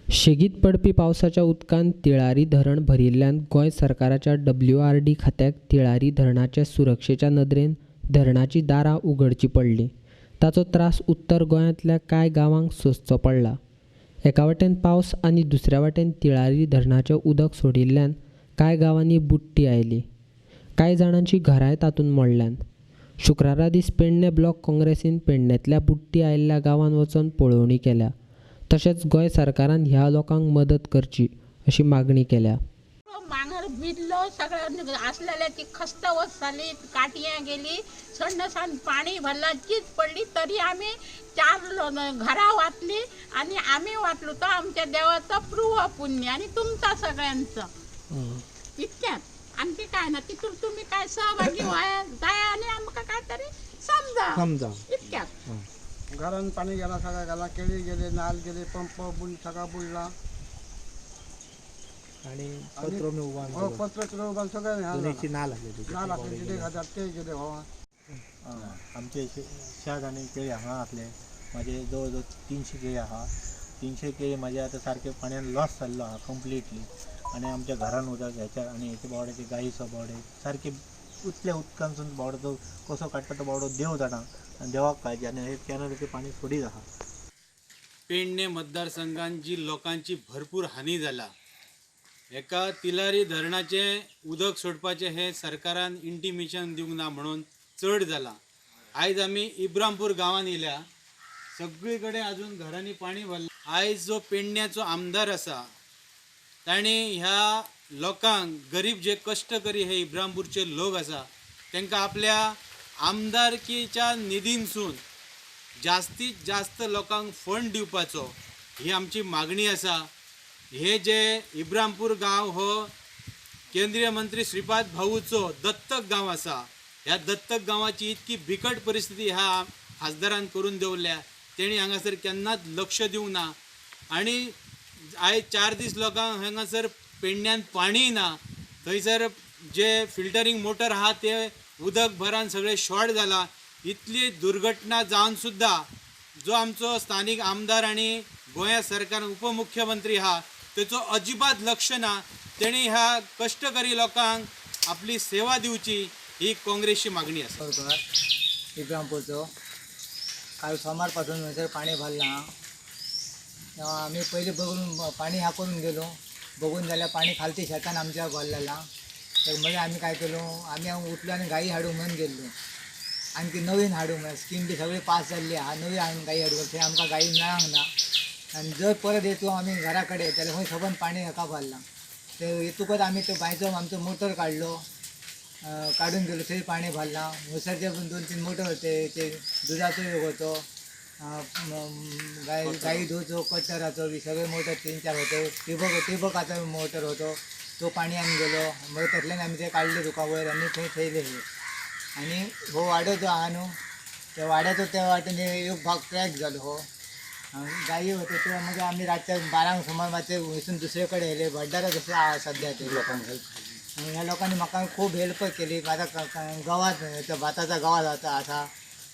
शेगीत पडपी पावसाच्या उदकान तिळारी धरण भरिल्ल्यान गोंय सरकाराच्या WRD खात्याक तिळारी धरणाच्या सुरक्षेच्या नदरेन धरणाची दारां उगडची पडली। ताचो त्रास उत्तर गोंयांतल्या कांय गांवांक सोंसचो पडला। एका वाटेन पावस आनी दुसऱ्या वाटेन तिळारी धरणाचें उदक सोडिल्ल्यान कांय गांवांनी बुडटी आयली। कांय जाणांची घरांय तातूंत मोडल्यात। शुक्रारा दीस पेडणे ब्लॉक काँग्रेसीन पेडण्यातल्या बुडटी आयिल्ल्या गांवांत वचून पळोवणी केल्या। तशेंच गोंय सरकारान ह्या लोकांक मदत करची अशी मागणी केल्या। मांगर भिजलो, सगळं असलेल्या ती खस्तवस्त झाली, काटियां गेली, संडासान पाणी भरला, चीज पडली, तरी आम्ही 4 घरा वाचली आणि आम्ही वाचलो तर आमच्या देवाचं पूर्व पुण्य आणि तुमचा सगळ्यांचं इतक्यात। आणखी काय ना, तिथून तुम्ही काय सहभागी व्हाय जाय आणि आमका काहीतरी समजा इतक्यात। घरान पाणी गेला, सगळा गेला, केळी गेले, नाल गेले, पंप बुड सगळा बुडला आणि पत्र उभा पत्र उभा सगळं नाल गेले, हजार ते गेले व्हावा। आमचे शाग आणि केळी हांगा आसले, माझे जवळ 300 केळी आहा। 300 केळी माझे आता सारखे पाण्यान लॉस जाल्लो आहा कंप्लिटली। आणि आमच्या घरान उदक ह्याच्या आणि हेचे बावड्याचे गाईचो बावडे सारखे उतल्या उदकांसून बावडो कसो काडटा तो बावडो देव जाणा आणि देवाक पाहिजे। आणि हे कॅनलाचे पाणी सोडीत आहा। पेडणे मतदारसंघात जी लोकांची भरपूर हानी जाला, एका तिलारी धरणाचे उदक सोडपाचे हे सरकारान इंटिमेशन दिवंक ना म्हणून चड जाला। आयज आमी इब्रामपूर गांवांत येयल्या, सगळीकडे अजून घरांनी पाणी भरला। आयज जो पेडण्याचो आमदार आसा ताणी ह्या लोकांक, गरीब जे कष्टकरी हे इब्रामपूरचे लोक आसा तांकां आपल्या आमदारकीच्या निधींसून जास्तीत जास्त लोकांक फंड दिवपाचो ही आमची मागणी आसा। हे जे इब्रामपूर गांव हो केंद्रीय मंत्री श्रीपाद भाऊचो दत्तक गांव आसा, ह्या दत्तक गांवाची इतकी बिकट परिस्थिती ह्या खासदारान करून दवरल्या, तेणी हांगासर केन्नाच लक्ष दिवंक ना। आणि आयज 4 दीस लोकांक हांगासर पेडण्यान पाणी ना, थंयसर जे फिल्टरिंग मोटर आहा ते उदक भरान सगळे शॉर्ट जाला। इतली दुर्घटना जावन सुद्धा जो आमचो स्थानिक आमदार आणि गोंया सरकार उपमुख्यमंत्री आहा तेचो अजिबात लक्ष ना। तेणी ह्या कष्टकरी लोकांक आपली सेवा दिवची ही काँग्रेसची मागणी आसा। इब्रामपूरचो काल सोमार पासून थंयसर पाणी भरलां। तेव्हा आम्ही पहिले बघून पाणी ह्या करून गेलो, बघून जाल्यार पाणी खालती शेतान आमच्या भरलेला। तर म्हणजे आम्ही काय केलो, आम्ही उठलो आणि गाई हाडूंक म्हणून गेल्लो। आणखी नवीन हाडूंक स्कीम बी सगळी पास जाल्ली आहा, नवीन हाडून गाई हाडूंक थंय आमकां गाई मेळांक ना। आणि जर परत येतो आम्ही घराकडे जाल्यार खंय सबंद पाणी हेका भरला। ते येतूकच आम्ही तो बायचो आमचो मोटर काडलो, काढून गेलो, थंय पाणी भरला। मुसरचे 2-3 मोटर होते, ते दुधाचो योग होतो, गाई धुवचो कटराचो बी सगळे मोटर 3-4 होते। ठिबकाचो मोटर होतो, तो पाणी आनी गेलो। मग त्यातल्यान आम्ही ते काढले तुका वयर आणि थंय थेयले हे। आणि हो वाडो जो आहा न्हू, त्या वाड्याचो त्या वाटेन एक भाग क्रॅक जालो। हो गाई होते ते मग आम्ही रातच्या 12 सुमार मातशे वयसून दुसरे कडेन येयले। भड्डारा जसं आहा सध्या ते लोकांक। आणि ह्या लोकांनी म्हाका खूब हेल्प केली। माझा गावात भाताचा गावात आसा,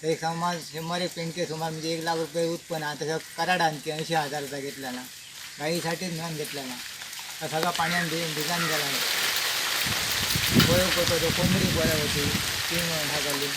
एक समाज 100 सुमार म्हणजे 1 लाख रुपये उत्पन्न आहे। तसं कराडान 80,000 घेतलेला, गाईसाठीच म्हणून घेतलेला। तर सगळा पाण्यान भिजान गेला। बरो होतो, कोंबडी बऱ्या होती, 3 ढागली।